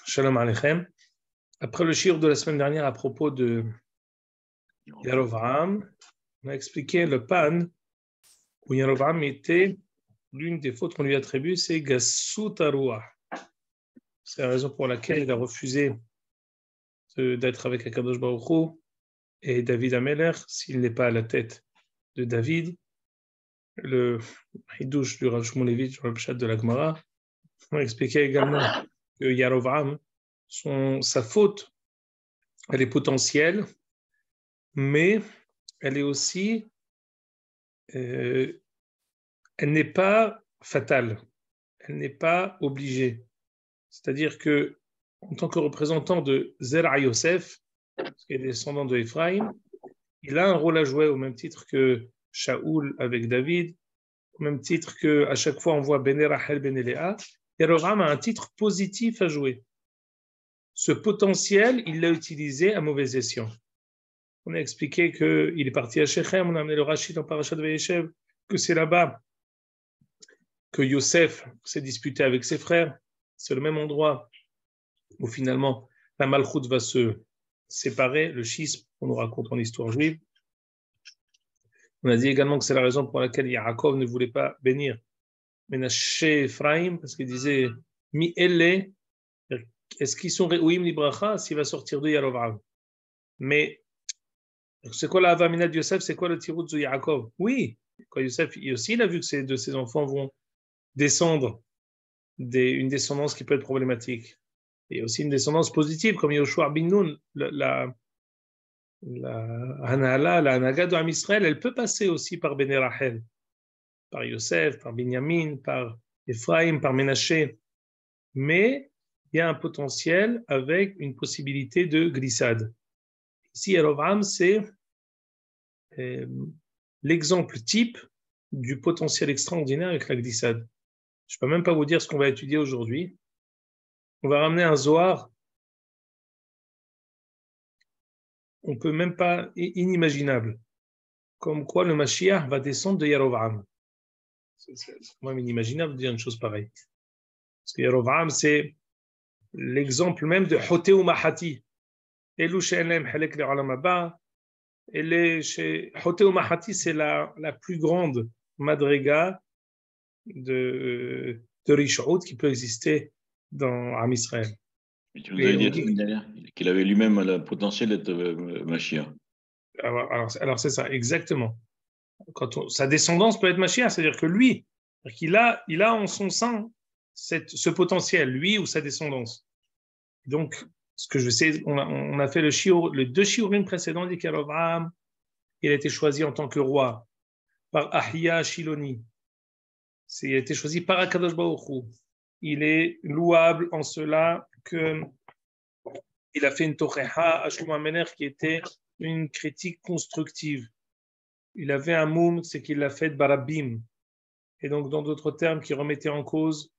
Shalom Aleichem. Après le shiur de la semaine dernière à propos de Yerovam, on a expliqué le pan où Yerovam était l'une des fautes qu'on lui attribue, c'est Gassut Aruah. C'est la raison pour laquelle il a refusé d'être avec Akadosh Baruch Hu et David Ameler s'il n'est pas à la tête de David. Le Hidouche du Rav Shmulevitch sur le Pshat de la Gemara. On a expliqué également que Yerovam, sa faute, elle est potentielle, mais elle est aussi, elle n'est pas fatale, elle n'est pas obligée. C'est-à-dire que, en tant que représentant de Zerah Yosef, qui est descendant de Ephraïm, il a un rôle à jouer au même titre que Shaoul avec David, au même titre que à chaque fois on voit Bene Rachel, Bene Léa. Yerovam a un titre positif à jouer. Ce potentiel, il l'a utilisé à mauvais escient. On a expliqué qu'il est parti à Shechem, on a amené le Rachid en Parashat Vayeshev, que c'est là-bas que Yosef s'est disputé avec ses frères. C'est le même endroit où finalement la Malchoute va se séparer, le schisme, on nous raconte en histoire juive. On a dit également que c'est la raison pour laquelle Yaakov ne voulait pas bénir Menaché Ephraim, parce qu'il disait Mi elle, est-ce qu'ils sont réouim libracha s'il va sortir de Yerovam? Mais c'est quoi la Avamina de Yosef? C'est quoi le tirut de Yaakov? Oui, quand Yosef aussi, il a vu que ces deux ses enfants vont descendre une descendance qui peut être problématique. Et aussi une descendance positive, comme Yoshua bin Nun, la Hanala, la Hanaga de Am Israël, elle peut passer aussi par Bene Rachel, par Yosef, par Binyamin, par Ephraim, par Ménaché. Mais il y a un potentiel avec une possibilité de glissade. Ici, Yerovam, c'est l'exemple type du potentiel extraordinaire avec la glissade. Je ne peux même pas vous dire ce qu'on va étudier aujourd'hui. On va ramener un Zohar. On ne peut même pas, inimaginable. Comme quoi le Mashiach va descendre de Yerovam. C'est quand même inimaginable de dire une chose pareille. Parce que Yerovam, c'est l'exemple même de Hoteu Mahati. Elu she'enem halek le'olam haba. Hoteu Mahati, c'est la plus grande madriga de Rish'out qui peut exister dans Am Israël. Mais tu nous avais dit la semaine dernière qu'il avait lui-même le potentiel d'être Mashiach. Alors c'est ça, exactement. Sa descendance peut être Mashiach, c'est-à-dire que lui, il a en son sein ce potentiel, lui ou sa descendance. Donc, ce que je sais, on a fait les deux shiurim précédents dit qu'Yerovam, il a été choisi en tant que roi par Ahia Shiloni. Il a été choisi par Akadosh Baruch Hu. Il est louable en cela que il a fait une tocheha à Shlomo Ameler qui était une critique constructive. Il avait un moum, c'est qu'il l'a fait de barabim. Et donc, dans d'autres termes, qui remettait en cause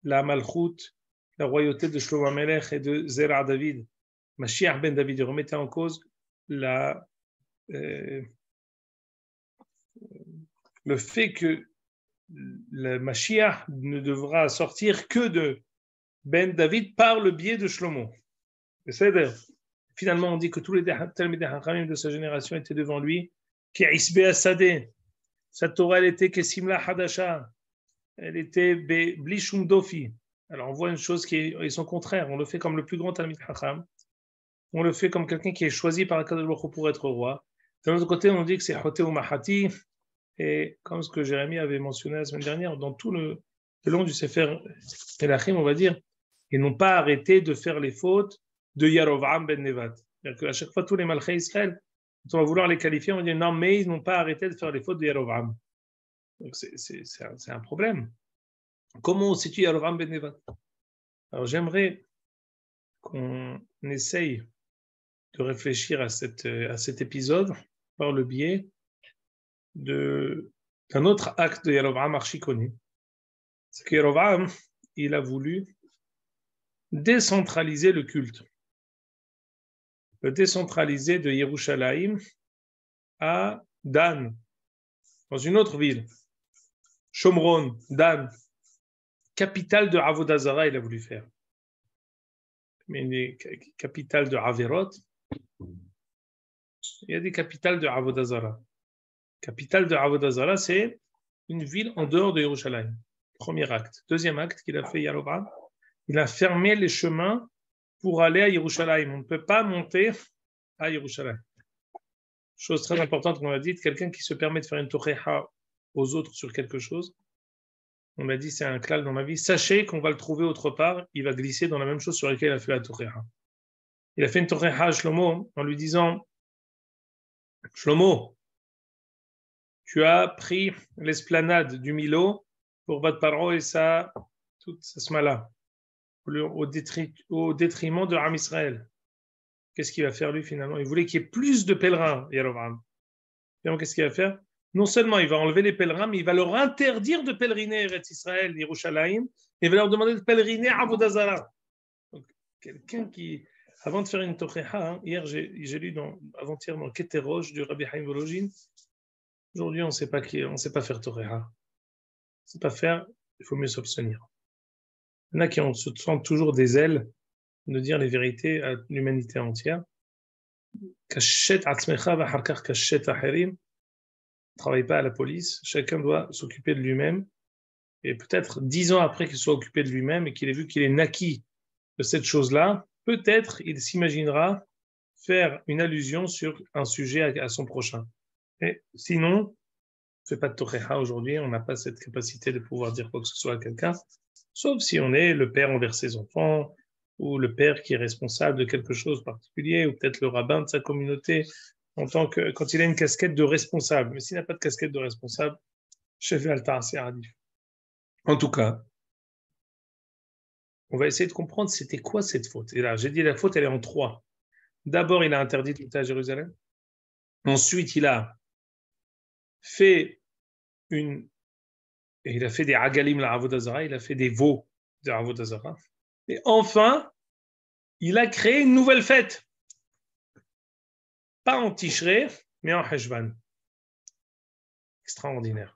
la malchoute, la royauté de Shlomo Amelech et de Zerah David. Mashiach ben David, il remettait en cause le fait que le Mashiach ne devra sortir que de ben David par le biais de Shlomo. C'est-à-dire, finalement, on dit que tous les Talmidei Chachamim de sa génération étaient devant lui, qui a Isbe Asadeh. Sa Torah, elle était Kesimla Hadasha. Elle était Bli Shum Dofi. Alors on voit une chose qui est son contraire. On le fait comme le plus grand Talmid Chacham. On le fait comme quelqu'un qui est choisi par Akadosh Baruch Hu pour être roi. D'un autre côté, on dit que c'est Hoteu Mahati. Et comme ce que Jérémie avait mentionné la semaine dernière, dans tout le long du Sefer Melachim, on va dire, ils n'ont pas arrêté de faire les fautes de Yerovam ben Nevat. C'est-à-dire qu'à chaque fois, tous les Malchei Israël, quand on va vouloir les qualifier, on va dire non, mais ils n'ont pas arrêté de faire les fautes de Yerovam. Donc c'est un problème. Comment on situe Yerovam ben Nevat? Alors j'aimerais qu'on essaye de réfléchir à cet épisode par le biais d'un autre acte de Yerovam archi connu. C'est que Yerovam, il a voulu décentraliser le culte. Le décentraliser de Yerushalayim à Dan, dans une autre ville. Shomron, Dan, capitale de Avodah Zarah, il a voulu faire. mais des capitales de Averot. Il y a des capitales de Avodah Zarah. Capitale de Avodah Zarah, c'est une ville en dehors de Yerushalayim. Premier acte. Deuxième acte qu'il a fait Yarovam, il a fermé les chemins pour aller à Yerushalayim. On ne peut pas monter à Yerushalayim. Chose très importante qu'on a dit, quelqu'un qui se permet de faire une tocheha aux autres sur quelque chose, on m'a dit c'est un klal dans ma vie, sachez qu'on va le trouver autre part, il va glisser dans la même chose sur laquelle il a fait la tocheha. Il a fait une tocheha à Shlomo en lui disant Shlomo, tu as pris l'esplanade du Milo pour Bat Paro et toute sa smala, au détriment de Am Israël. Qu'est-ce qu'il va faire lui finalement? Il voulait qu'il y ait plus de pèlerins, Yerovam. Et qu'est-ce qu'il va faire? Non seulement il va enlever les pèlerins, mais il va leur interdire de pèleriner Eretz Israël, Yerushalayim, et il va leur demander de pèleriner à Avodah Zarah. Donc, quelqu'un qui, avant de faire une tocheha, hier j'ai lu avant-hier dans Keterosh du Rabbi Haim Volojin, aujourd'hui on ne sait pas faire tocheha. On ne sait pas faire, il faut mieux s'abstenir. Il y en a qui se sentent toujours des ailes de dire les vérités à l'humanité entière. Kashet atzmecha v'harkach kashet acherim. Ne travaille pas à la police. Chacun doit s'occuper de lui-même. Et peut-être 10 ans après qu'il soit occupé de lui-même et qu'il ait vu qu'il est naquis de cette chose-là, peut-être il s'imaginera faire une allusion sur un sujet à son prochain. Et sinon, on ne fait pas de tocheha aujourd'hui. On n'a pas cette capacité de pouvoir dire quoi que ce soit à quelqu'un. Sauf si on est le père envers ses enfants, ou le père qui est responsable de quelque chose de particulier, ou peut-être le rabbin de sa communauté, quand il a une casquette de responsable. Mais s'il n'a pas de casquette de responsable, chef altar, c'est radif. En tout cas, on va essayer de comprendre c'était quoi cette faute. Et là, j'ai dit la faute, elle est en 3. D'abord, il a interdit de monter à Jérusalem. Ensuite, il a fait il a fait des agalim la Avodah Zarah, il a fait des veaux de Avodah Zarah. Et enfin, il a créé une nouvelle fête. Pas en Tishrei, mais en Heshvan. Extraordinaire.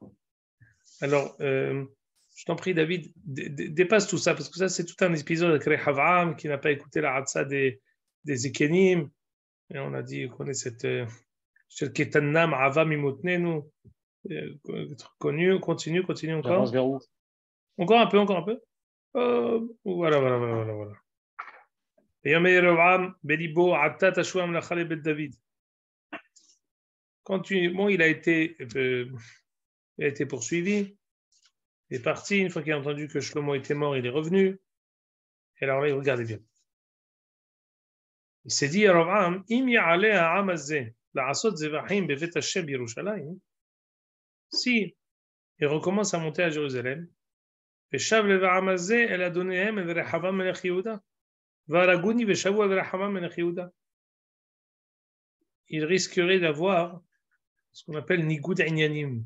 Alors, je t'en prie, David, dépasse tout ça, parce que ça, c'est tout un épisode avec Rehavam qui n'a pas écouté la Hatsa des Ekenim. Et on a dit qu'on est cette Ketannam Avam Imotnenu. Continue encore. Vers où? Encore un peu. Voilà. Et Yom Yerovam, Belibo, Atta Tashuam Lachale Bet David. Il a été poursuivi, il est parti. Une fois qu'il a entendu que Shlomo était mort, il est revenu. Et alors là, regardez bien. Il s'est dit, Yerovam, Im Ya'ale ha'am hazeh, la'asot zevachim bevet Hashem Yerushalayim. Si il recommence à monter à Jérusalem, Veshav leva'am hazeh, el adonehem el Rehavam melech Yehuda. Varaguni veshavu el Rehavam melech Yehuda. Il risquerait d'avoir ce qu'on appelle Nigoud Inyanim.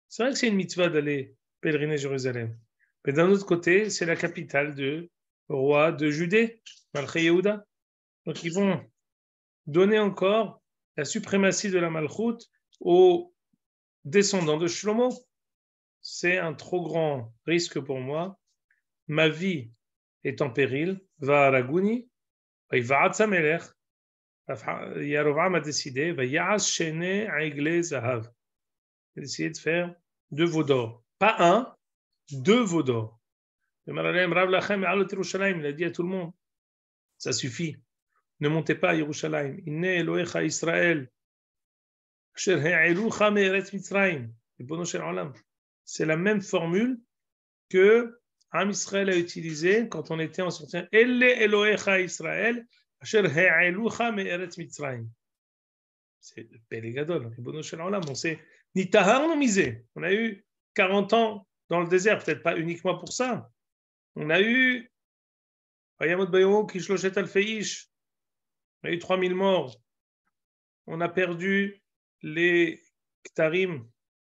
C'est vrai que c'est une mitzvah d'aller pèleriner Jérusalem. Mais d'un autre côté, c'est la capitale du roi de Judée, Malchei Yehuda. Donc ils vont donner encore la suprématie de la Malchut aux descendants de Shlomo. C'est un trop grand risque pour moi. Ma vie est en péril. Va Araguni, va Atzamelech. Yarovam a décidé, il a décidé de faire 2 veaux d'or. Pas 1, 2 veaux d'or. Il a dit à tout le monde, ça suffit, ne montez pas à Yerushalayim. Inne Elohecha Israël, c'est la même formule que Am Israël a utilisée quand on était en sortie. Elle Elohecha Israël, c'est le Pélégadol, on s'est ni tahar ni misé. On a eu 40 ans dans le désert, peut-être pas uniquement pour ça. On a eu 3000 morts. On a perdu les ktarim,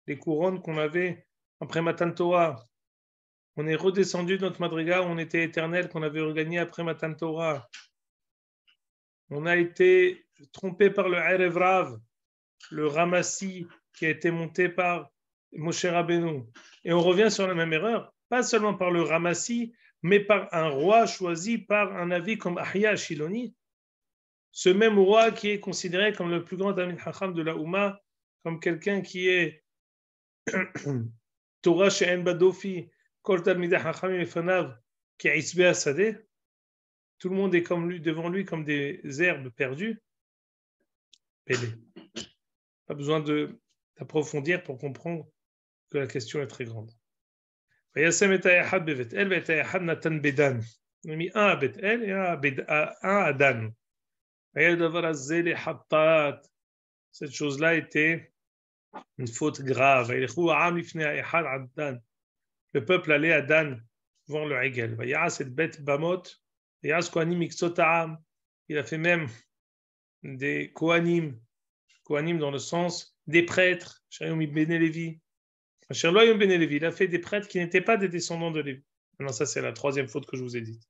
les couronnes qu'on avait après Matan Torah. On est redescendu de notre madriga où on était éternel, qu'on avait regagné après Matan Torah. On a été trompé par le Erev Rav, le Ramassi qui a été monté par Moshe Rabbeinu. Et on revient sur la même erreur. pas seulement par le Ramassi, mais par un roi choisi par un avis comme Ahya Shiloni, ce même roi qui est considéré comme le plus grand Amin Hacham de la Oumma, comme quelqu'un qui est Torah She'en Badofi, Kol Talmidei Hachamim Lefanav, qui est Isbe Asadeh, tout le monde est comme lui, devant lui comme des herbes perdues. Pélé. Pas besoin d'approfondir pour comprendre que la question est très grande. Vayasem et Ahad bevet-el, et Ahad Natan Bedan. On a mis un à Bet-El et un à Dan. Cette chose-là était une faute grave. Le peuple allait à Dan voir le Hegel. Il a fait même des Kohanim dans le sens des prêtres. Il a fait des prêtres qui n'étaient pas des descendants de Lévi. Maintenant, ça, c'est la troisième faute que je vous ai dite.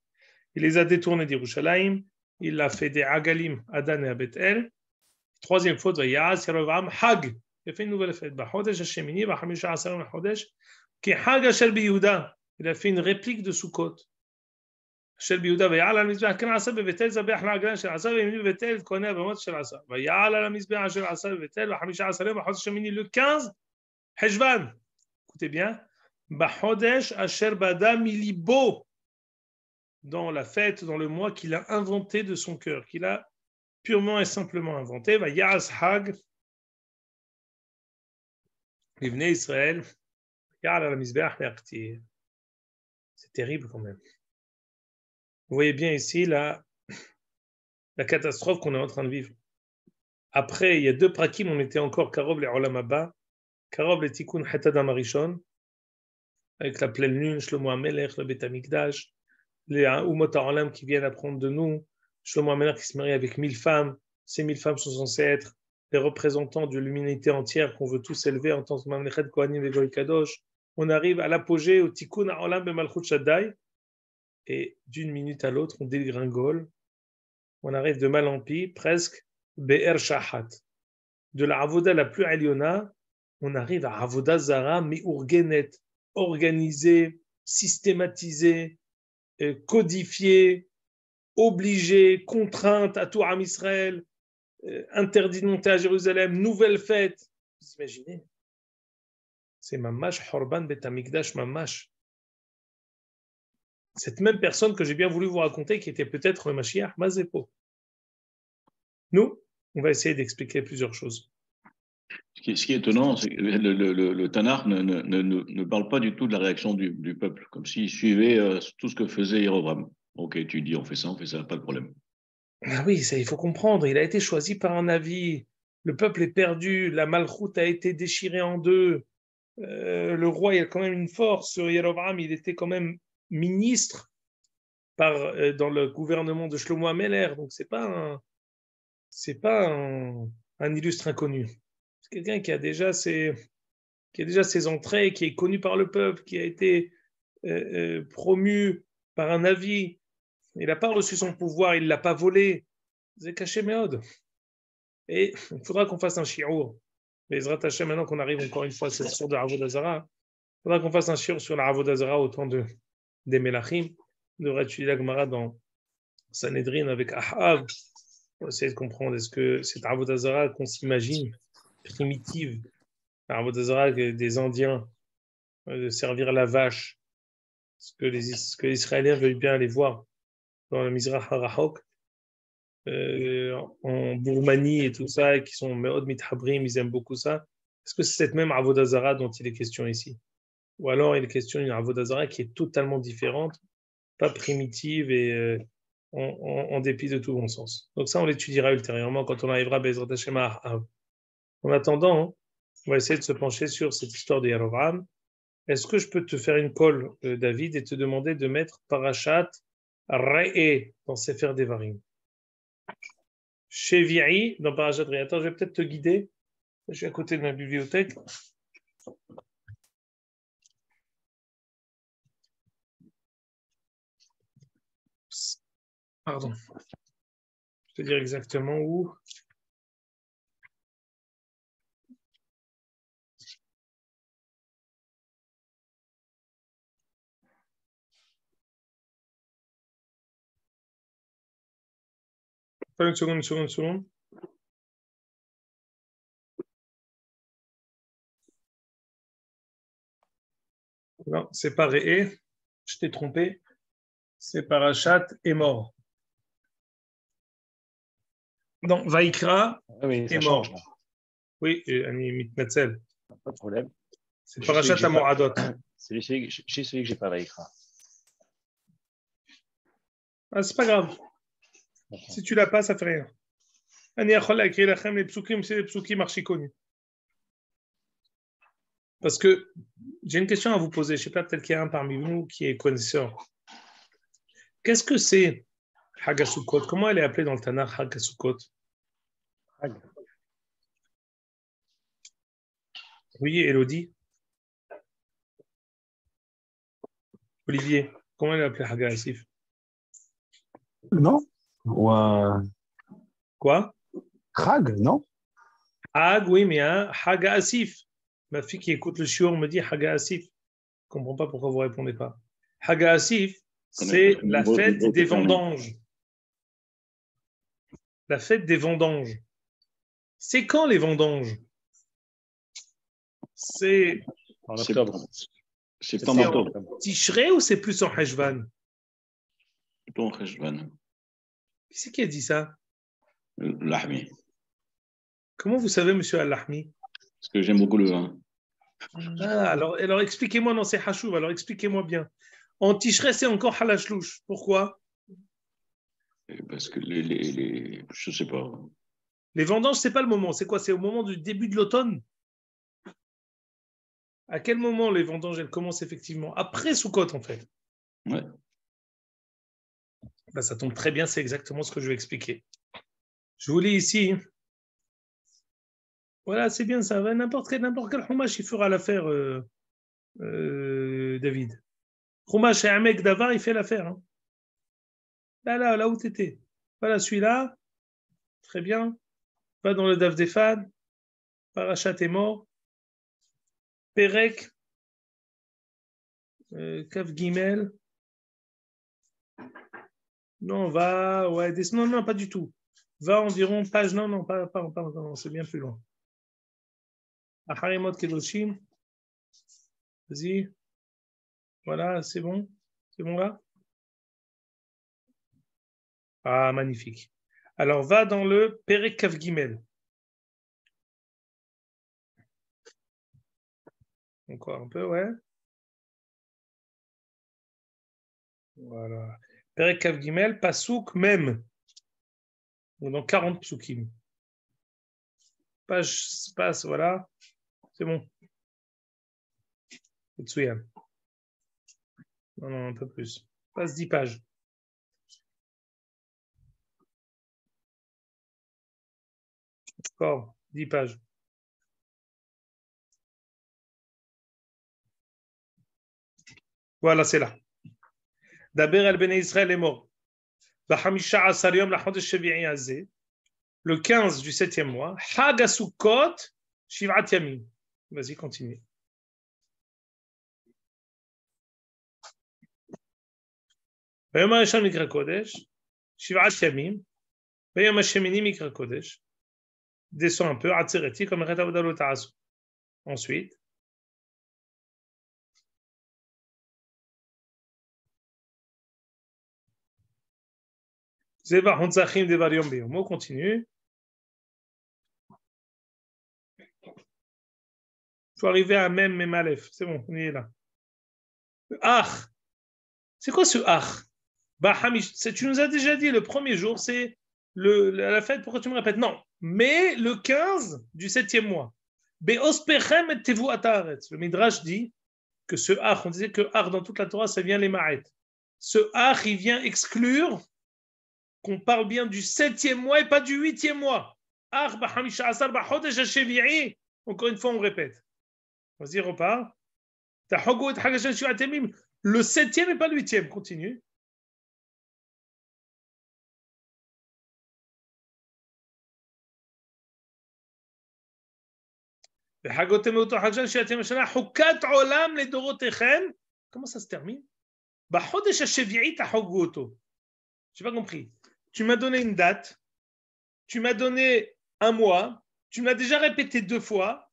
Il les a détournés d'Yerushalayim. Il a fait des Agalim à Dan et à Bethel. Troisième faute, Hag. Il a fait une nouvelle fête. Il a fait une réplique de Sukkot. של ביהודה ויעל על המזבח כן עשה בבית-אל זבח לעגלן של עשה וימני בבית-אל כהני הבמות של עשה ויעל על המזבח אשר עשה בבית-אל ב-15 יום בחודש השמיני le 15 חשוון. Écoutez bien, בחודש אשר בדה מליבו, dans la fête, dans le mois qu'il a inventé de son cœur, qu'il a purement et simplement inventé. ויעש חג לבני ישראל ויעל על המזבח להקטיר. C'est terrible quand même. Vous voyez bien ici la catastrophe qu'on est en train de vivre. Après, il y a deux prakim, on était encore Karov le Olam Haba, Karov le Tikkun Chet Adam Harishon, avec la pleine lune, Shlomo HaMelech, le Beit HaMikdash, les Umot HaOlam qui viennent apprendre de nous, Shlomo HaMelech qui se marie avec 1000 femmes, ces 1000 femmes sont censées être les représentants de l'humanité entière qu'on veut tous élever en tant que Mamlechet Kohanim et Goy Kadosh. On arrive à l'apogée, au Tikkun HaOlam Bemalchut Shaddai, et d'une minute à l'autre, on dégringole. On arrive de mal en pis, presque Be'er Shahat. De la Avoda la plus aliona, on arrive à Avoda Zara, mais organisée, systématisée, codifiée, obligée, contrainte à tout Am Israël, interdit de monter à Jérusalem, nouvelle fête. Vous imaginez? C'est Mamash Horban Bet Hamikdash Mamash. Cette même personne que j'ai bien voulu vous raconter, qui était peut-être le Mashiach, Mazépo. Nous, on va essayer d'expliquer plusieurs choses. Ce qui est étonnant, c'est que le Tanakh ne parle pas du tout de la réaction du peuple, comme s'il suivait tout ce que faisait Jéroboam. Ok, tu dis on fait ça, pas de problème. Ah oui, ça, il faut comprendre. Il a été choisi par un avis. Le peuple est perdu. La malchoute a été déchirée en deux. Le roi, il a quand même une force. Jéroboam, il était quand même ministre dans le gouvernement de Shlomo HaMelech. Donc, c'est pas un illustre inconnu. C'est quelqu'un qui a déjà ses entrées, qui est connu par le peuple, qui a été promu par un avis. Il n'a pas reçu son pouvoir, il ne l'a pas volé. C'est caché méode. Et il faudra qu'on fasse un shi'ur. Mais Ezrat Hashem, maintenant qu'on arrive encore une fois à cette sorte de Avodah Zara, il faudra qu'on fasse un shi'ur sur la Avodah Zara au temps des Melachim. On devrait étudier la Gemara dans Sanhedrin avec Ahav. On va essayer de comprendre, est-ce que cette Avodah Zara qu'on s'imagine primitive, la Avodah Zara des Indiens, de servir la vache, ce que les Israéliens veulent bien aller voir dans le Mizrach HaRahok, en Birmanie et tout ça, qui sont Meod Mithabrim, ils aiment beaucoup ça. Est-ce que c'est cette même Avodah Zara dont il est question ici? Ou alors il est question d'une Avodah Zara qui est totalement différente, pas primitive et en dépit de tout bon sens. Donc ça, on l'étudiera ultérieurement quand on arrivera à Bezrat Hashem à Ahav. En attendant, on va essayer de se pencher sur cette histoire de Yerovam. Est-ce que je peux te faire une colle, David, et te demander de mettre Parashat Re'e dans Sefer Devarim? Chez Viri, dans Parashat Re'e. Attends, je vais peut-être te guider. Je suis à côté de ma bibliothèque. Pardon. Je vais te dire exactement où. Attends une seconde. Non, c'est pas Réé. Je t'ai trompé. C'est Parachat est mort. Non, Vaïkra est mort. Change, Oui, Annie Mitnetzel. pas de problème. C'est Parachat Amoradot. C'est celui que j'ai pas Vaïkra. Ah, c'est pas grave. Si tu l'as pas, ça fait rien. Annie Achola écrit lachem les psukim, c'est les psukim archi connus. Parce que j'ai une question à vous poser. Je ne sais pas, peut-être qu'il y a un parmi vous qui est connaisseur. Qu'est-ce que c'est Hagasukot? Comment elle est appelée dans le Tanakh Hagasukot? Oui, Elodie. Olivier, comment elle est appelée Hagasif? Non. Quoi? Hag, non? Hag, oui, mais un Hagasif. Ma fille qui écoute le shiur me dit Hagasif. Je ne comprends pas pourquoi vous ne répondez pas. Hagasif, c'est la fête des vendanges. La fête des vendanges. C'est quand les vendanges? C'est en octobre. Septembre-octobre. Tishrei ou c'est plus en Heshvan? Plutôt en Heshvan. Qui c'est qui a dit ça? Lahmi. Comment vous savez, monsieur Al-Lahmi? Parce que j'aime beaucoup le vin. Ah, alors expliquez-moi, non, c'est Hachouv, alors expliquez-moi bien. En Tishrei, c'est encore Halashlouch. Pourquoi? Parce que je ne sais pas. Les vendanges, c'est pas le moment. C'est quoi? C'est au moment du début de l'automne? À quel moment les vendanges, elles commencent effectivement? Après Soukot, en fait. Ouais. Ben, ça tombe très bien, c'est exactement ce que je vais expliquer. Je vous lis ici. Voilà, c'est bien ça. N'importe quel Chumash, il fera l'affaire, David. Chumash et un mec d'Avar, il fait l'affaire. Hein. Là où tu étais. Voilà, celui-là. Très bien. Va dans le Daf des fans. Parachat est mort. Perek. Kaf Gimel. Non, va. Ouais, non, pas du tout. Va environ page. Non, pas, c'est bien plus loin. Aharimot Kedoshim. Vas-y. Voilà, c'est bon. C'est bon là? Ah, magnifique. Alors, va dans le Perek Kaf Gimel. Encore un peu, ouais. Voilà. Perek Kaf Gimel, Pasouk même. Donc 40 psukim. Page, passe, voilà. C'est bon. Tsuyan. Non, un peu plus. Passe 10 pages. Encore 10 pages. Voilà, c'est là. Daber al Bnei Israël est mort. Le 15 du 7e mois. Hagasukot, Shivat Yamim. Vas-y, continue. Vayom HaRishon Mikra Kodesh, Shivat Yamim. Vayom HaShemini Mikra Kodesh. Descend un peu, Atzereti, comme Ret Avodah Lo Ta'asu. Ensuite, Zeva Honzachim Devar Yom Beyom. On continue. Il faut arriver à même Memalef. C'est bon, on y est là. Ach. C'est quoi ce Ach? Tu nous as déjà dit, le premier jour, c'est la fête. Pourquoi tu me répètes? Non. Mais le 15 du 7e mois. Beospechem et tevu ataretz. Le Midrash dit que ce Ach, on disait que Ach dans toute la Torah, ça vient les Ma'et. Ce Ach, il vient exclure qu'on parle bien du 7e mois et pas du 8e mois. Ach b'hamisha asar b'chodesh hashevi'i. Encore une fois, on répète. Vas-y, repars. Le 7e et pas le 8e. Continue. Comment ça se termine? Je n'ai pas compris. Tu m'as donné une date tu m'as donné un mois, tu me l'as déjà répété 2 fois,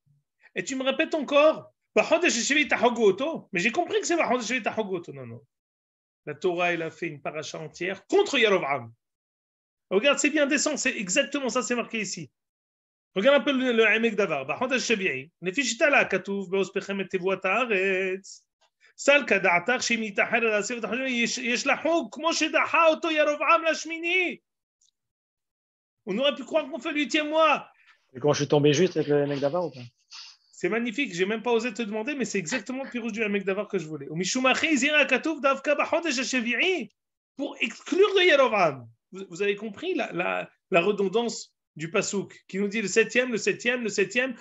et tu me répètes encore, mais j'ai compris que c'est non, non. La Torah, elle a fait une paracha entière contre Yarovam. Regarde, c'est bien descend, c'est exactement ça, c'est marqué ici. Regarde un peu le Emek Davar. בחודש השביעי, לפי שיטה לה, כתוב בעוזבכם את תבואת הארץ, סל כדעתך שאם יתאחר להסיר את החשבון, יש לה חוג, כמו שדחה אותו ירבעם לשמיני. On aurait pu croire qu'on fait le 8e mois. Et quand je suis tombé juste avec le mec d'avant ou pas? C'est magnifique, j'ai même pas osé te demander, mais c'est exactement le pirouge du Emek Davar que je voulais. Pour exclure le Yerovam. Vous avez compris la redondance du Passouk qui nous dit le 7e, le 7e, le 7e,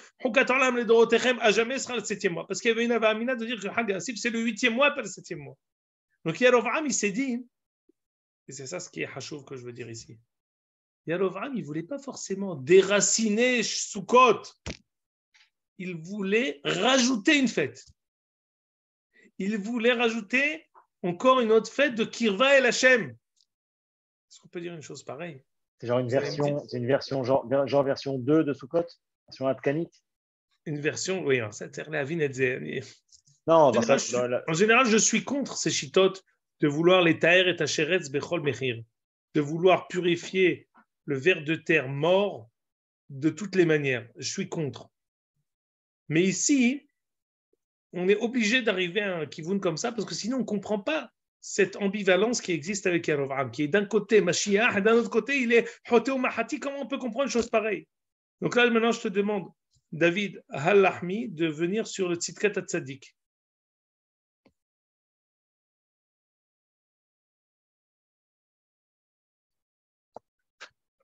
à jamais sera le 7e mois. Parce qu'il y avait une avamina de dire que Hag Asif c'est le 8e mois, pas le 7e mois. Donc Yerovam, il s'est dit, et c'est ça ce qui est hachouv que je veux dire ici, Yerovam, il ne voulait pas forcément déraciner Sukkot. Il voulait rajouter une fête. Il voulait rajouter encore une autre fête de Kirva El Hashem. Est-ce qu'on peut dire une chose pareille? C'est genre une version genre version 2 de Sukkot, version Atkanite. Une version, oui, ça a l'air Non, en général, je suis contre ces chitotes de vouloir les taer et tacheretz bechol mechir, de vouloir purifier le ver de terre mort de toutes les manières. Je suis contre. Mais ici, on est obligé d'arriver à un kivoun comme ça parce que sinon on ne comprend pas cette ambivalence qui existe avec Yerovam, qui est d'un côté Mashiach et d'un autre côté il est Hotéo Mahati. Comment on peut comprendre une chose pareille? Donc là, maintenant, je te demande, David Hal-Lahmi, de venir sur le Tzidkat HaTzadik.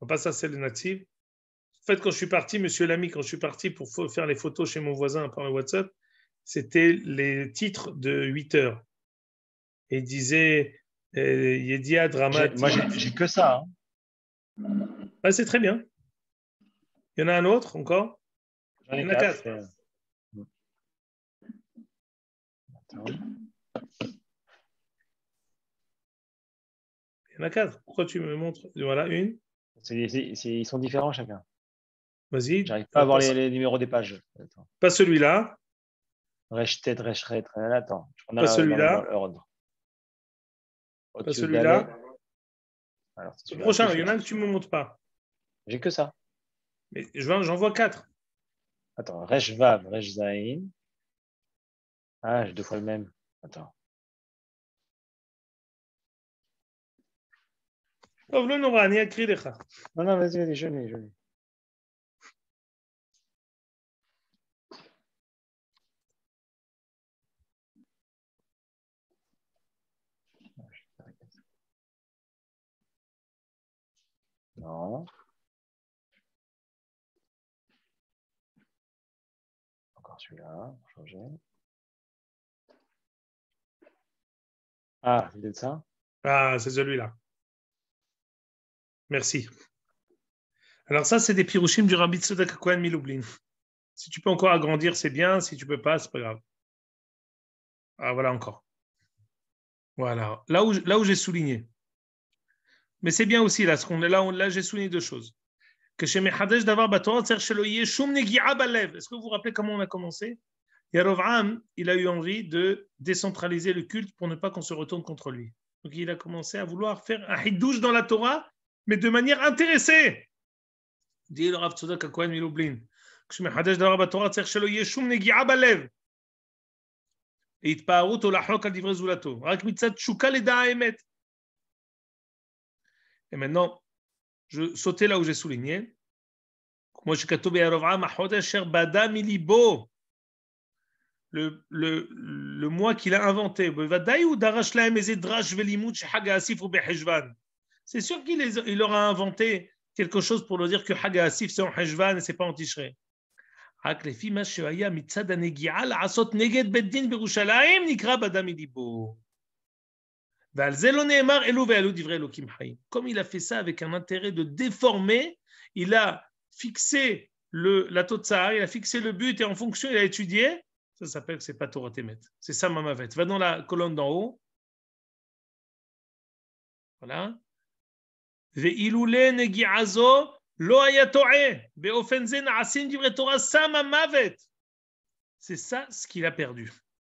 Pas ça, c'est le natif. En fait, quand je suis parti, monsieur l'ami, quand je suis parti pour faire les photos chez mon voisin par le WhatsApp, c'était les titres de 8 heures. Et il disait Yedia Dramat. Moi, j'ai que ça. Hein. Ah, c'est très bien. Il y en a un autre encore? Il y en a 4. Il y en a 4. Pourquoi tu me montres? Voilà, une. Ils sont différents chacun. Vas-y. J'arrive pas à voir les numéros des pages. Attends. Pas celui-là. Reshtet, Reshret. Attends. Pas celui-là. Pas celui-là. Le prochain, il y en a que tu ne me montres pas. J'ai que ça. Mais j'en vois 4. Attends. Resh Vav, Resh Zain. Ah, j'ai 2 fois le même. Attends. Non, non, vas-y, je l'ai. Non. Encore celui-là, on va changer. Ah, c'est peut-être ça? Ah, c'est celui-là. Merci. Alors ça, c'est des pirouchim du Rabbi Tzedek Cohen Miloublin. Si tu peux encore agrandir, c'est bien. Si tu ne peux pas, c'est pas grave. Ah, voilà encore. Voilà. Là où j'ai souligné. Mais c'est bien aussi, là, là j'ai souligné 2 choses. Que chez Mechadesh d'avoir Batorah, est-ce que vous vous rappelez comment on a commencé? Yerovam, il a eu envie de décentraliser le culte pour ne pas qu'on se retourne contre lui. Donc il a commencé à vouloir faire un hidouche dans la Torah, mais de manière intéressée. Dit le Rav Tzedek HaKohen Miloublin. Que chez Mechadesh d'avoir Batorah, et התפארות או לחלוק על דברי זולתו, רק מצד תשוקה לדעה האמת. Et maintenant, je sautais là où j'ai souligné. כמו שכתוב בירבעם, החודש אשר בדה מליבו, le mois qu'il a inventé. בוודאי הוא דרש להם איזה דרש ולימוד שחג האסיף הוא בחשוון. C'est sûr qu'il leur a inventé quelque chose pour leur dire que חג האסיף c'est en חשוון et c'est pas en תשרי. רק לפי מה שהיה מצד הנגיעה לעשות נגד בית דין בירושלים נקרא בדה מליבו. ועל זה לא נאמר אלו ואלו דברי אלוקים חיים. Comme il a fait ça avec un intérêt de déformer, il a fixé la totsa, il a fixé le but et en fonction il a étudié. Ça s'appelle que c'est pas Torah Temet. C'est ça Mamavet. Va dans la colonne d'en haut. Voilà. Ve'ilule negi'azo Lo haya to'eh, be'ofen ze na'asim divrei Torah sama mavet. C'est ça ce qu'il a perdu.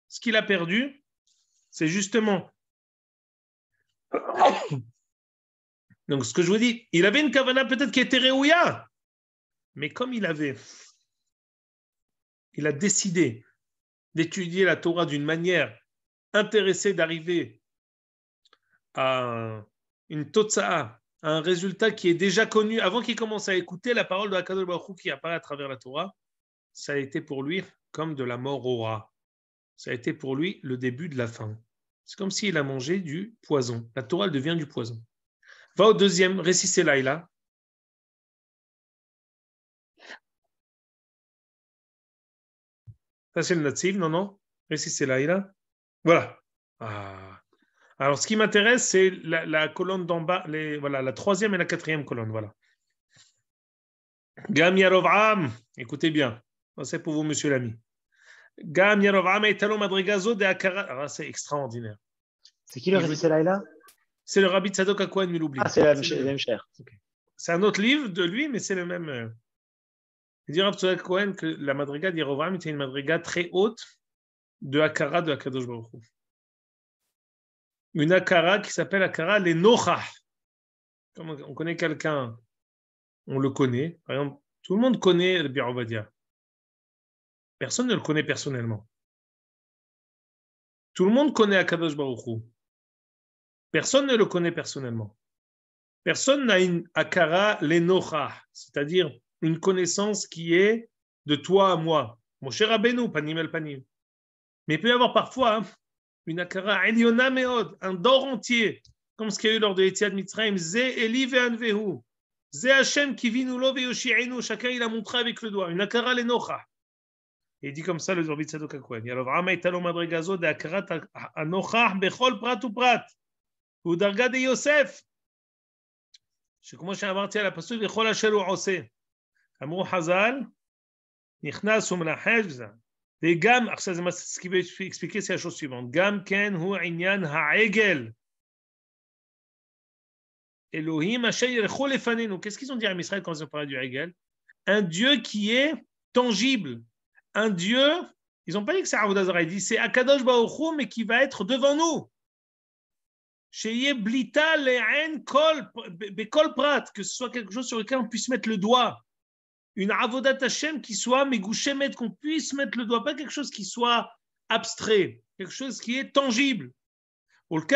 Ce qu'il a perdu, c'est justement. Donc, ce que je vous dis, il avait une kavana peut-être qui était réouya, mais comme il a décidé d'étudier la Torah d'une manière intéressée d'arriver à une totsa'a, à un résultat qui est déjà connu avant qu'il commence à écouter la parole de Hakadosh Baruch Hu qui apparaît à travers la Torah, ça a été pour lui comme de la mort au rat. Ça a été pour lui le début de la fin. C'est comme s'il a mangé du poison. La Torah devient du poison. Va au deuxième, récit Selaïla. Ça c'est le Natsiv, non récit Selaïla. Voilà. Ah. Alors ce qui m'intéresse, c'est la colonne d'en bas, voilà, la troisième et la quatrième colonne. Voilà. Gam Yarov'am, écoutez bien. C'est pour vous, monsieur l'ami. Gam Yarov'am et Talo Madrigazo de Akara. Alors c'est extraordinaire. C'est qui le récit Selaïla? C'est le Rabbi Tzadok Akohen Miloubli. Ah, c'est la même chair. Okay. C'est un autre livre de lui, mais c'est le même. Il dit Rabbi Tzadok Akohen que la madriga d'Yerovam était une madriga très haute de Akara de Akadosh Baruch Hu. Une Akara qui s'appelle Akara les Nochah. Comme on connaît quelqu'un, on le connaît. Par exemple, tout le monde connaît le Bir Ovadia. Personne ne le connaît personnellement. Tout le monde connaît Akadosh Baruch Hu. Personne ne le connaît personnellement. Personne n'a une akara lenocha, c'est-à-dire une connaissance qui est de toi à moi. Mon cher Rabbeinu, panim el panim. Mais il peut y avoir parfois une akara eliona meod, un dor entier, comme ce qu'il y a eu lors de l'Etziat Mitzrayim, ze Eli ve'anvehu, ze Hashem kivinu lo ve'yoshi'enu, chacun il a montré avec le doigt, une akara lenocha. Et il dit comme ça le Rabbi Tzadok Akohen. Yalov Rama italo madrigazo de akarat anocha bechol prat u prat. ou darga de Yosef. שכמו שאמרתי על הפסוק, וכל אשר הוא עושה. אמרו חז"ל, נכנס ומנחש, וגם, עכשיו זה מה expliquer, c'est la chose suivante, גם כן הוא עניין העגל. Elohim אשר ילכו לפנינו. Qu'est-ce qu'ils ont dit à Israël quand ils ont parlé du עגל? Un Dieu qui est tangible. Un Dieu, ils n'ont pas dit que c'est Avodah Zarah, ils disent c'est Akadosh Baruch Hu, mais qui va être devant nous. Sheyeh blita le'en kol bekol prat, que ce soit quelque chose sur lequel on puisse mettre le doigt, une avodat Hashem qui soit megouchemet, qu'on puisse mettre le doigt, pas quelque chose qui soit abstrait, quelque chose qui est tangible. On dit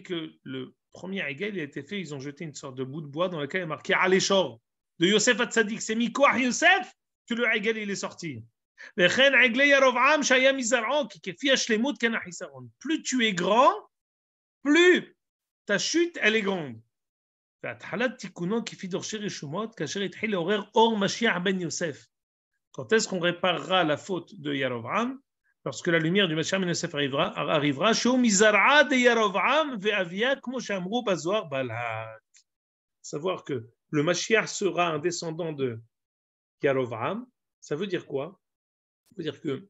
que le premier Hegel il a été fait, ils ont jeté une sorte de bout de bois dans lequel il est marqué Aleshor de Yosef Hatzadik. C'est Mikoah Yosef que le Hegel il est sorti. Plus tu es grand, plus ta chute elle est grande. Quand est-ce qu'on réparera la faute de Yarovam? Lorsque la lumière du Mashiach ben Yosef arrivera, savoir que le Mashiach sera un descendant de Yarovam, ça veut dire quoi? Ça veut dire que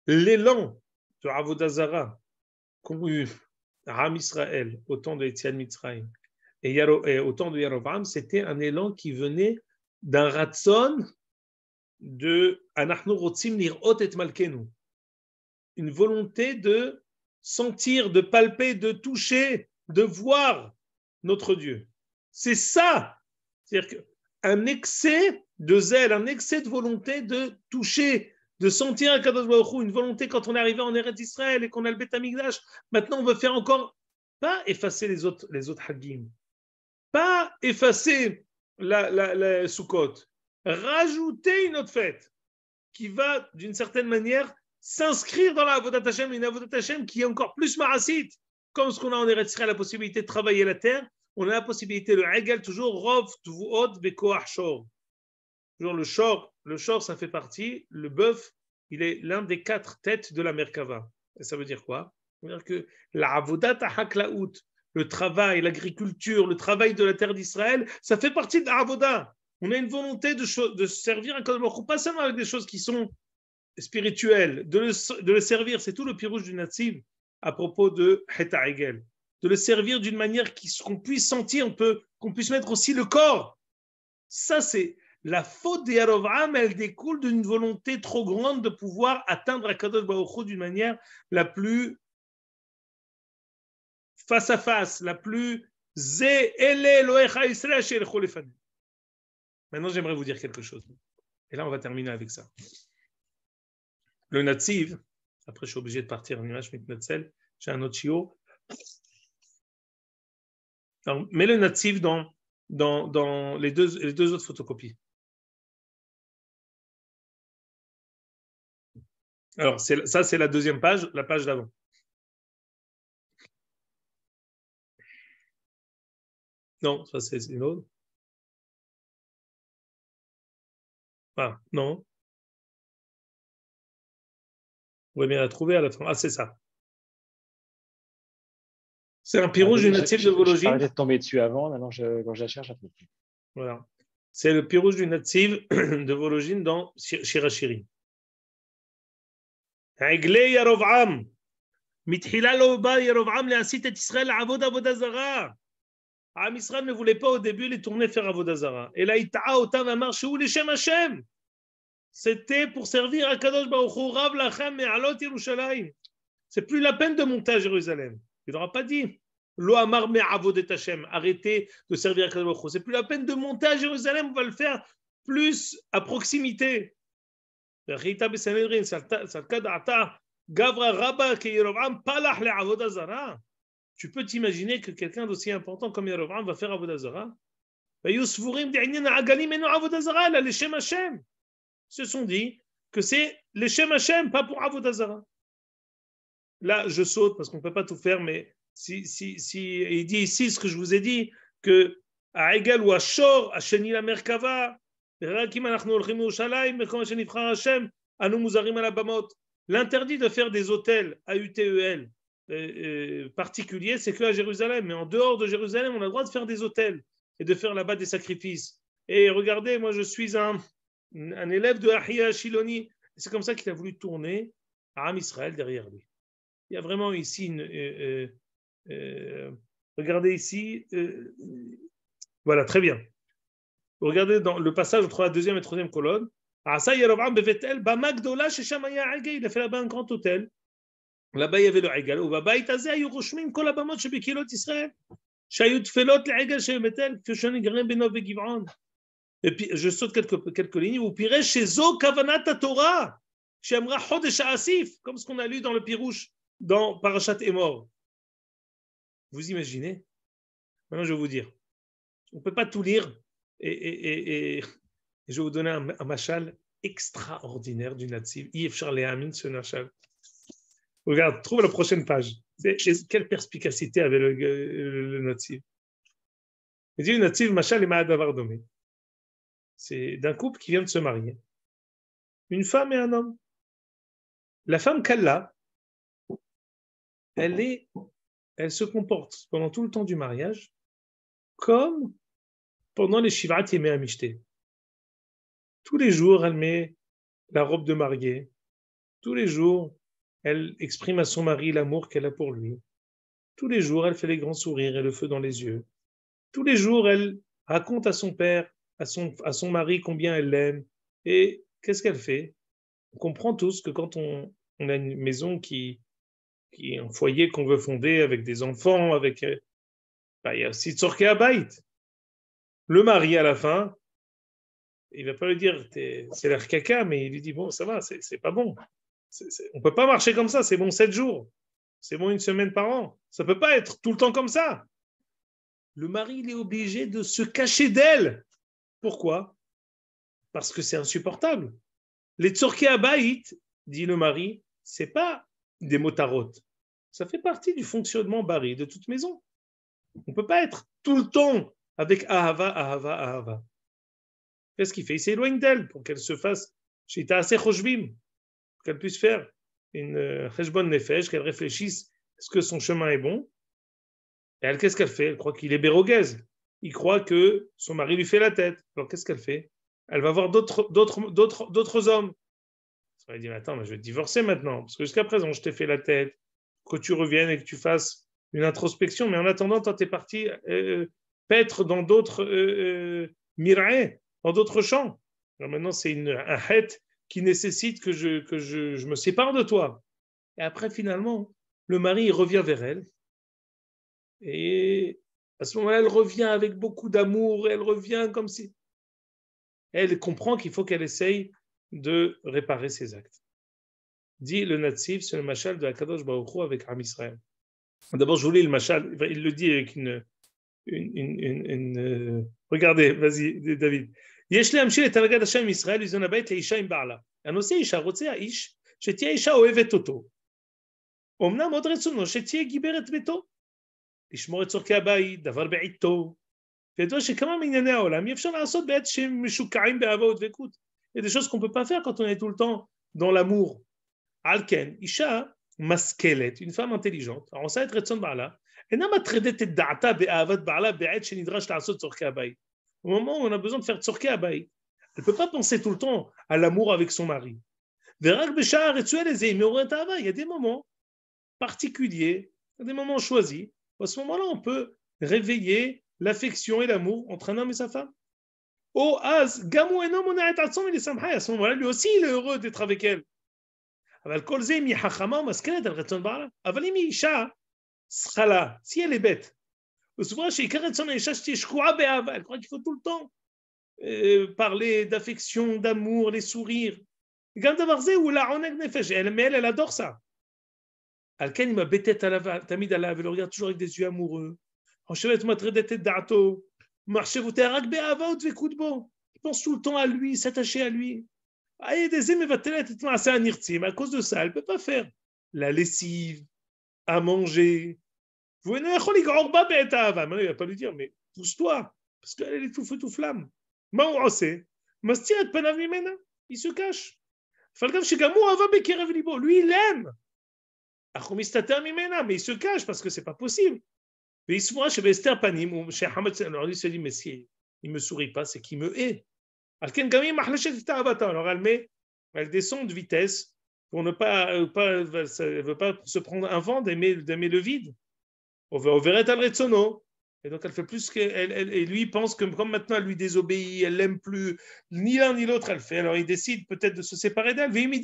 l'élan de Avodah Zarah qu'ont eu Am Israël au temps de Yetziat Mitzrayim et au temps de Yarovam, c'était un élan qui venait d'un ratzon de Anachnu rotzim lirot et malkenu, une volonté de sentir, de palper, de toucher, de voir notre Dieu. C'est ça, c'est-à-dire qu'un excès de zèle, un excès de volonté de toucher, de sentir un Kadosh Baruch Hu, une volonté quand on est arrivé en Eretz Israël et qu'on a le Beth Amikdash. Maintenant, on veut faire encore, pas effacer les autres Hagim, pas effacer la Sukkot, rajouter une autre fête qui va, d'une certaine manière, s'inscrire dans la Avodat Hashem, une Avodat Hashem qui est encore plus marasite. Comme ce qu'on a en Eretz Israël, la possibilité de travailler la terre, on a la possibilité, le Hegel, toujours, Rov, Tvuot, Bekoach, Shor. Toujours le shor, ça fait partie, le bœuf, il est l'un des 4 têtes de la Merkava. Et ça veut dire quoi? Ça veut dire que la avodat haklaout, le travail, l'agriculture, le travail de la terre d'Israël, ça fait partie de la avoda. On a une volonté de servir un Kadosh Baruch Hu, pas seulement avec des choses qui sont spirituelles, de le servir. C'est tout le pirouge du Natsiv à propos de Het HaEgel. de le servir d'une manière qu'on puisse sentir, qu'on puisse mettre aussi le corps. Ça, c'est la faute des Yarovam, elle découle d'une volonté trop grande de pouvoir atteindre Akadosh Baruch Hu d'une manière la plus face à face, la plus Maintenant, j'aimerais vous dire quelque chose. Et là, on va terminer avec ça. Le Natziv, après je suis obligé de partir en image mitnetzel, j'ai un autre chiot. Alors, mets le Natziv dans les deux autres photocopies. Alors, ça, c'est la deuxième page, la page d'avant. Non, ça, c'est une autre. Ah, non. Vous pouvez bien la trouver à la fin. Ah, c'est ça. C'est un pirouge du Natziv de Vologine. J'ai arrêté de tomber dessus avant, maintenant quand je la cherche, je ne plus. Voilà. C'est le pirouge du Natziv de Vologine dans Shirashiri. Aiglei Yarov'am. Mitchila lo ba Yarov'am le'asit et Israël avoda zara. Am Israël ne voulait pas au début les tourner faire avoda zara. Et là, ita'a otam amar shehu l'Shem Hashem. C'était pour servir à Kadosh Baruch Hu Rav lachem me'alot Yerushalayim. C'est plus la peine de monter à Jérusalem. Il n'aura pas dit Lo amar me'avodet Hashem. Arrêtez de servir à Kadosh Baruch Hu. C'est plus la peine de monter à Jérusalem. On va le faire plus à proximité. Tu peux t'imaginer que quelqu'un d'aussi important comme Yerovam va faire avoda zara? Ils se sont dit que c'est les Shem Hashem, pas pour avoda zara. Là, je saute parce qu'on ne peut pas tout faire, mais si il dit ici ce que je vous ai dit, que à Egel ou à Shor, à Sheni la Merkava, l'interdit de faire des hôtels à UTEL particuliers, c'est qu'à Jérusalem. Mais en dehors de Jérusalem, on a le droit de faire des hôtels et de faire là-bas des sacrifices. Et regardez, moi je suis un élève de Ahia Shiloni. C'est comme ça qu'il a voulu tourner à Am Israël derrière lui. Il y a vraiment ici regardez ici. Voilà, très bien. Regardez dans le passage entre la deuxième et troisième colonne. Il a fait là-bas un grand hôtel. Là-bas, il y avait le Egal. Et puis, je saute quelques lignes. Comme ce qu'on a lu dans le Pirouche, dans Parashat Emor. Vous imaginez? Maintenant, je vais vous dire. On ne peut pas tout lire. Et je vais vous donner un machal extraordinaire du Natziv. Yves Charles Amin, ce machal. Regarde, trouve la prochaine page. Quelle perspicacité avait le Natziv. Il dit le Natziv, machal et ma'adavar domé. C'est d'un couple qui vient de se marier. Une femme et un homme. La femme Kalla, elle se comporte pendant tout le temps du mariage comme pendant les Shivat Yemei Hamishté. Tous les jours, elle met la robe de mariée. Tous les jours, elle exprime à son mari l'amour qu'elle a pour lui. Tous les jours, elle fait les grands sourires et le feu dans les yeux. Tous les jours, elle raconte à son père, à son mari combien elle l'aime. Et qu'est-ce qu'elle fait? On comprend tous que quand on a une maison qui est un foyer qu'on veut fonder avec des enfants, il y a aussi Tzorkei Habayit. Le mari, à la fin, il ne va pas lui dire c'est l'air caca, mais il lui dit bon, ça va, c'est pas bon. On ne peut pas marcher comme ça, c'est bon 7 jours. C'est bon 1 semaine par an. Ça ne peut pas être tout le temps comme ça. Le mari, il est obligé de se cacher d'elle. Pourquoi? Parce que c'est insupportable. Les Tzorkei Habayit, dit le mari, ce n'est pas des motarotes. Ça fait partie du fonctionnement bari de toute maison. On ne peut pas être tout le temps avec Ahava, Ahava, Ahava. Qu'est-ce qu'il fait? Il s'éloigne d'elle pour qu'elle se fasse Shita Aseh Choshvim, qu'elle puisse faire une Cheshbon Nefesh, qu'elle réfléchisse est-ce que son chemin est bon. Et elle, qu'est-ce qu'elle fait? Elle croit qu'il est béroguaise. Il croit que son mari lui fait la tête. Alors qu'est-ce qu'elle fait? Elle va voir d'autres hommes. Elle va dire attends, mais je vais te divorcer maintenant, parce que jusqu'à présent, je t'ai fait la tête, que tu reviennes et que tu fasses une introspection, mais en attendant, toi, tu es parti paître dans d'autres mira'eh, dans d'autres champs. Alors maintenant, c'est un het qui nécessite que je me sépare de toi. Et après, finalement, le mari il revient vers elle. Et à ce moment-là, elle revient avec beaucoup d'amour, elle revient comme si... Elle comprend qu'il faut qu'elle essaye de réparer ses actes. Dit le Natsif, c'est le machal de Akadosh Baruch Hu avec Am Israël. D'abord, je voulais le machal, il le dit avec regardez, vas-y, David. יש להמשיל את הנהגת השם עם ישראל ליזון הבית לאישה עם בעלה. הנושא אישה רוצה האיש שתהיה אישה אוהבת אותו. אמנם עוד רצונו שתהיה גיברת ביתו. לשמור את צורכי הבית, דבר בעיתו. וידוע שכמה מענייני העולם אי אפשר לעשות בעת שהם משוקעים באהבה ודבקות. Il y a des choses qu'on ne peut pas faire quand on est tout le temps dans l'amour. על כן, אישה משכלת, une femme intelligente, עושה את רצון בעלה, אינה מטרדת את דעתה באהבת בעלה בעת שנדרש לעשות צורכי הבית. Au moment où on a besoin de faire tzorkei abayit, elle ne peut pas penser tout le temps à l'amour avec son mari. Il y a des moments particuliers, des moments choisis. À ce moment-là, on peut réveiller l'affection et l'amour entre un homme et sa femme. À ce moment-là, lui aussi, il est heureux d'être avec elle. Si elle est bête, elle croit qu'il faut tout le temps parler d'affection, d'amour, les sourires. Mais elle adore ça. Elle le regarde toujours avec des yeux amoureux. Il pense tout le temps à lui, s'attacher à lui. À cause de ça, elle ne peut pas faire la lessive, à manger. Il ne va pas lui dire, mais pousse-toi, parce qu'elle est tout feu, tout flamme. Il se cache. Lui, il aime. Mais il se cache parce que ce n'est pas possible. Alors lui se dit, mais si il ne me sourit pas, c'est qu'il me hait. Alors elle descend de vitesse pour ne pas, elle ne veut pas se prendre un vent d'aimer le vide. Et donc elle fait plus et lui pense que comme maintenant elle lui désobéit, elle l'aime plus, ni l'un ni l'autre elle fait. Alors il décide peut-être de se séparer d'elle. Qu'est-ce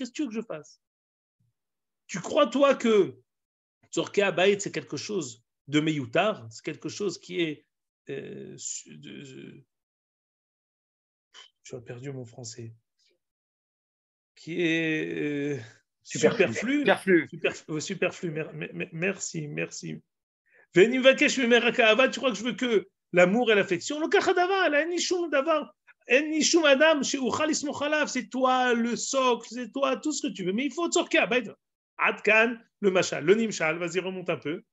que tu veux que je fasse? Tu crois toi que Tzorkei Abayit c'est quelque chose de meyoutar, c'est quelque chose qui est tu as perdu mon français. Qui est superflu. Superflu. Merci. Tu crois que je veux que l'amour et l'affection? C'est toi le socle, c'est toi tout ce que tu veux. Mais il faut tzorkei abayit. Adkan, le machal, le nimshal, vas-y remonte un peu.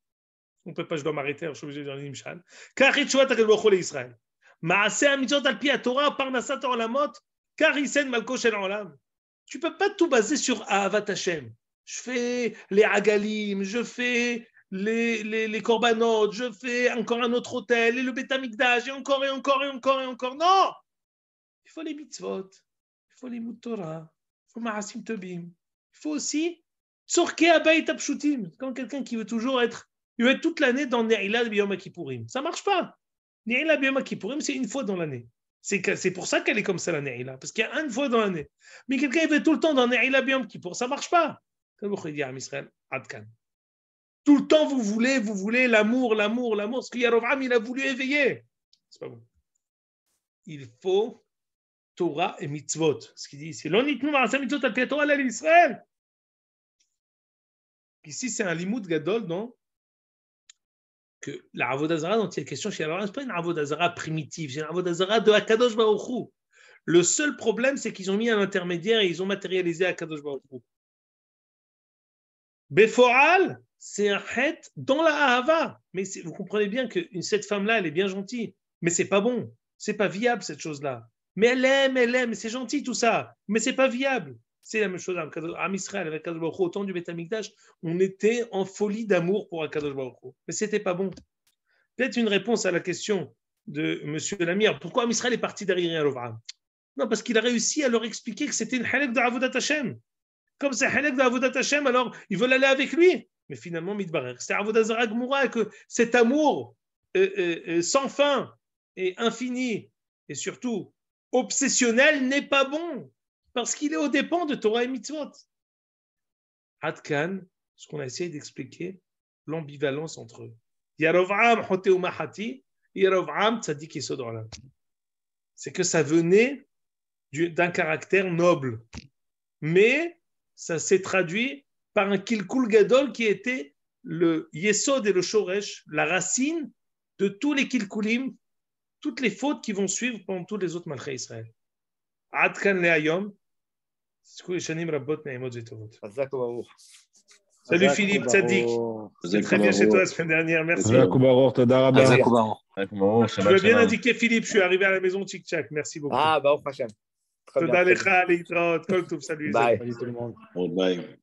On ne peut pas, je dois m'arrêter, je suis obligé de dire le nimshal. Car Ritchouat HaKadosh Baruch Hu Israël. Maaseh hamitzvot al pi haTorah parnasat ha'olamot car isen malko shel ha'olam. Tu ne peux pas tout baser sur Ahavat Hashem. Je fais les Agalim, je fais les Korbanot, je fais encore un autre hôtel, et le Beth Amikdash, et encore. Non! Il faut les mitzvot, il faut les Mut Torah, il faut Ma'asim Tobim. Il faut aussi Tzorkei Abayit Apshutim. Comme quelqu'un qui veut toujours être toute l'année dans Ne'ilah B'Yom HaKippurim. Ça ne marche pas. Ne'ilah B'Yom HaKippurim, c'est une fois dans l'année. C'est pour ça qu'elle est comme ça, la Ne'ilah, parce qu'il y a une fois dans l'année. Mais quelqu'un il veut tout le temps dans Ne'ilah B'Yom Kippour, ça ne marche pas. Comme vous dit à Israël, Adkan. Tout le temps, vous voulez l'amour, ce que Yarovam, il a voulu éveiller. C'est pas bon. Il faut Torah et mitzvot. Ce qu'il dit ici, l'on n'y mitzvot à Torah à l'Israël. Ici, c'est un limoud gadol, non? Que la Avodah Zarah dont il y a question chez Allah, ce n'est pas une Avodah Zarah primitive, c'est une Avodah Zarah de Akadosh Baruch Hu. Le seul problème, c'est qu'ils ont mis un intermédiaire et ils ont matérialisé Akadosh Baruch Hu. Beforal, c'est un het dans la Ahava. Mais vous comprenez bien que cette femme-là, elle est bien gentille, mais c'est pas bon, c'est pas viable cette chose-là. Mais elle aime, c'est gentil tout ça, mais c'est pas viable. C'est la même chose avec Israël, avec Akadosh Baruch Hu, au temps du Beth Amikdash, on était en folie d'amour pour Akadosh Baruch Hu, mais c'était pas bon. Peut-être une réponse à la question de M. Lamir, pourquoi Israël est parti derrière Yarovam? Non, parce qu'il a réussi à leur expliquer que c'était une halek de Avodat Hashem. Comme c'est halek de Avodat Hashem, alors ils veulent aller avec lui. Mais finalement, Midbarer, c'est Avodah Zara Gmoura, que cet amour sans fin et infini, et surtout obsessionnel, n'est pas bon, parce qu'il est aux dépens de Torah et Mitzvot. Adkan, ce qu'on a essayé d'expliquer, l'ambivalence entre eux. Yarov'am Hoté ou Mahati, Yarov'am Tzadik Yesod Olam. C'est que ça venait d'un caractère noble, mais ça s'est traduit par un Kilkul Gadol qui était le Yesod et le Shoresh, la racine de tous les Kilkulim, toutes les fautes qui vont suivre pendant tous les autres Malchei Israël. Adkan Le'ayom, Shanim Rabot Ne'emot Zetovot. Salut Philippe Tzadik. C'est très bien chez toi la semaine dernière, merci. Je veux bien indiquer Philippe, je suis arrivé à la maison Tchik-Tchak, merci beaucoup. Ah, bah, au prochain. Toda lecha, להתראות, כל טוב, salut. Salut tout le monde. Bye.